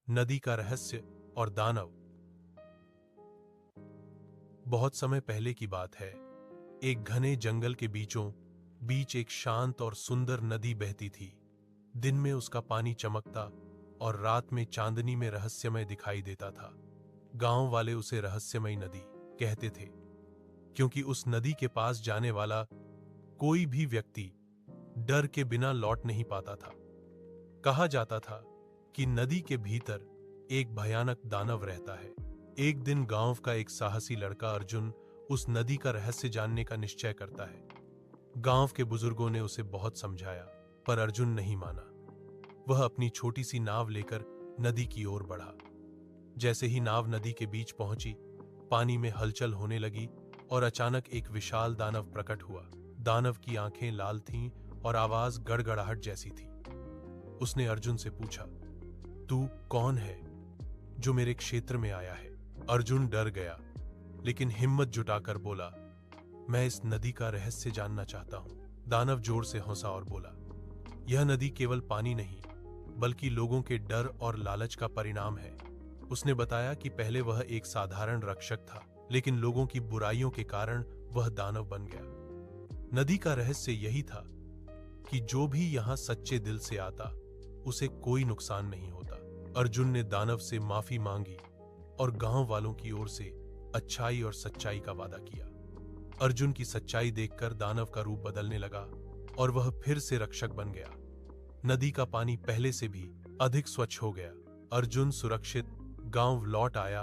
नदी का रहस्य और दानव। बहुत समय पहले की बात है। एक घने जंगल के बीचों बीच एक शांत और सुंदर नदी बहती थी। दिन में उसका पानी चमकता और रात में चांदनी में रहस्यमय दिखाई देता था। गांव वाले उसे रहस्यमयी नदी कहते थे, क्योंकि उस नदी के पास जाने वाला कोई भी व्यक्ति डर के बिना लौट नहीं पाता था। कहा जाता था कि नदी के भीतर एक भयानक दानव रहता है। एक दिन गांव का एक साहसी लड़का अर्जुन उस नदी का रहस्य जानने का निश्चय करता है। गांव के बुजुर्गों ने उसे बहुत समझाया, पर अर्जुन नहीं माना। वह अपनी छोटी सी नाव लेकर नदी की ओर बढ़ा। जैसे ही नाव नदी के बीच पहुंची, पानी में हलचल होने लगी और अचानक एक विशाल दानव प्रकट हुआ। दानव की आंखें लाल थीं और आवाज गड़गड़ाहट जैसी थी। उसने अर्जुन से पूछा, तू कौन है जो मेरे क्षेत्र में आया है? अर्जुन डर गया, लेकिन हिम्मत जुटाकर बोला, मैं इस नदी का रहस्य जानना चाहता हूं। दानव जोर से हंसा और बोला, यह नदी केवल पानी नहीं, बल्कि लोगों के डर और लालच का परिणाम है। उसने बताया कि पहले वह एक साधारण रक्षक था, लेकिन लोगों की बुराइयों के कारण वह दानव बन गया। नदी का रहस्य यही था कि जो भी यहां सच्चे दिल से आता, उसे कोई नुकसान नहीं होता। अर्जुन ने दानव से माफी मांगी और गांव वालों की ओर से अच्छाई और सच्चाई का वादा किया। अर्जुन की सच्चाई देखकर दानव का रूप बदलने लगा और वह फिर से रक्षक बन गया। नदी का पानी पहले से भी अधिक स्वच्छ हो गया। अर्जुन सुरक्षित गांव लौट आया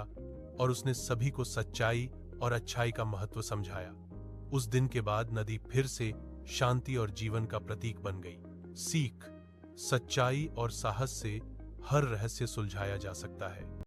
और उसने सभी को सच्चाई और अच्छाई का महत्व समझाया। उस दिन के बाद नदी फिर से शांति और जीवन का प्रतीक बन गई। सीख: सच्चाई और साहस से हर रहस्य सुलझाया जा सकता है।